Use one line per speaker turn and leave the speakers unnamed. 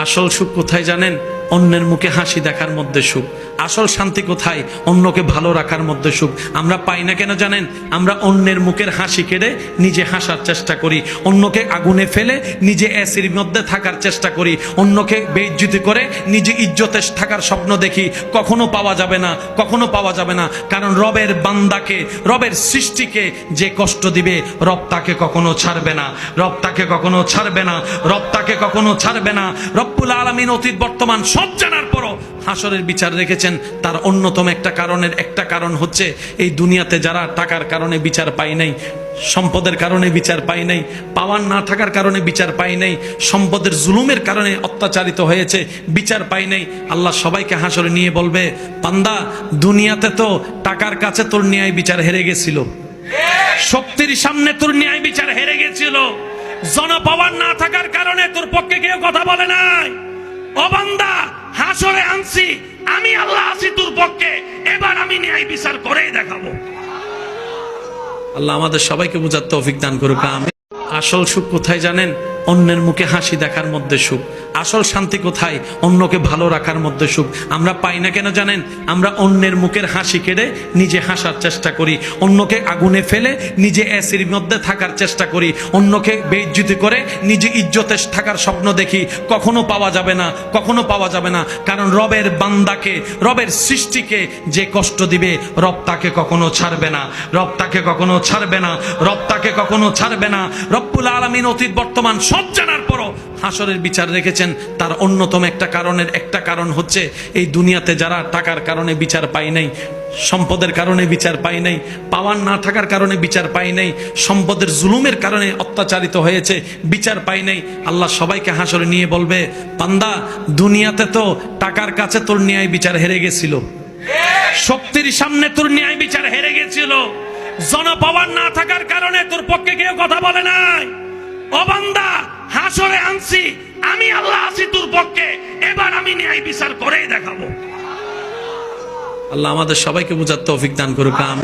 আসল সুখ কোথায় জানেন? অন্যের মুখে হাসি দেখার মধ্যে সুখ। আসল শান্তি কোথায়? অন্যকে ভালো রাখার মধ্যে সুখ। আমরা পাই না কেন জানেন? আমরা অন্যের মুখের হাসি কেড়ে নিজে হাসার চেষ্টা করি, অন্যকে আগুনে ফেলে নিজে এসির মধ্যে থাকার চেষ্টা করি, অন্যকে বেইজ্জতি করে নিজে ইজ্জতে থাকার স্বপ্ন দেখি। কখনো পাওয়া যাবে না, কখনো পাওয়া যাবে না। কারণ রবের বান্দাকে, রবের সৃষ্টিকে যে কষ্ট দিবে, রব তাকে কখনো ছাড়বে না, রব তাকে কখনো ছাড়বে না, রব তাকে কখনো ছাড়বে না। রব্বুল আলামিন অতীত বর্তমান সব জানার পরও হাসরের বিচার রেখেছেন। তার অন্যতম একটা কারণ হচ্ছে এই দুনিয়াতে যারা টাকার কারণে বিচার পায় নাই, সম্পদের কারণে বিচার পায় নাই, পাওয়ার না থাকার কারণে বিচার পায় নাই, সম্পদের জুলুমের কারণে অত্যাচারিত হয়েছে, বিচার পায় নাই। আল্লাহ সবাইকে হাসরে নিয়ে বলবে, বান্দা দুনিয়াতে তো টাকার কাছে তোর ন্যায় বিচার হেরে গেছিল, শক্তির সামনে তোর ন্যায় বিচার হেরে গেছিল, জনপাওয়ার না থাকার কারণে তোর পক্ষে কেউ কথা বলে নাই। ও বান্দা, হাসরে আনছি আমি, আল্লাহ আছি তোর পক্ষে, এবার আমি ন্যায় বিচার করেই দেখাবো। আল্লাহ আমাদের সবাইকে বুঝার তৌফিক দান করুক, আমিন। আসল সুখ কোথায় জানেন? অন্যের মুখে হাসি দেখার মধ্যে সুখ। আসল শান্তি কোথায়? অন্যকে ভালো রাখার মধ্যে সুখ। আমরা পাই না কেন জানেন? আমরা অন্যের মুখের হাসি কেড়ে নিজে হাসার চেষ্টা করি, অন্যকে আগুনে ফেলে নিজে এসির মধ্যে থাকার চেষ্টা করি, অন্যকে বেইজ্জতি করে নিজে ইজ্জতে থাকার স্বপ্ন দেখি। কখনো পাওয়া যাবে না, কখনো পাওয়া যাবে না। কারণ রবের বান্দাকে, রবের সৃষ্টিকে যে কষ্ট দিবে, রব তাকে কখনো ছাড়বে না, রব তাকে কখনো ছাড়বে না, রব তাকে কখনো ছাড়বে না। রব্বুল আলামিন অতীত বর্তমান সব জানার পরও হাসরের বিচার রেখেছেন। তার অন্যতম একটা কারণ হচ্ছে এই দুনিয়াতে যারা টাকার কারণে বিচার পায় নাই, সম্পদের কারণে বিচার পায় নাই, পাওয়ার না থাকার কারণে বিচার পায় নাই, সম্পদের জুলুমের কারণে অত্যাচারিত হয়েছে, বিচার পায় নাই। আল্লাহ সবাইকে হাসরে নিয়ে বলবে, বান্দা দুনিয়াতে তো টাকার কাছে তোর ন্যায় বিচার হেরে গেছিল, শক্তির সামনে তোর ন্যায় বিচার হেরে গেছিল, জনপাওয়ার না থাকার কারণে তোর পক্ষে কেউ কথা বলে নাই। ও বান্দা, হাসরে আনছি আমি, আল্লাহ আছি তোর পক্ষে, এবার আমি ন্যায় বিচার করেই দেখাবো। আল্লাহ আমাদের সবাইকে বুঝার তৌফিক দান করুক, আমিন।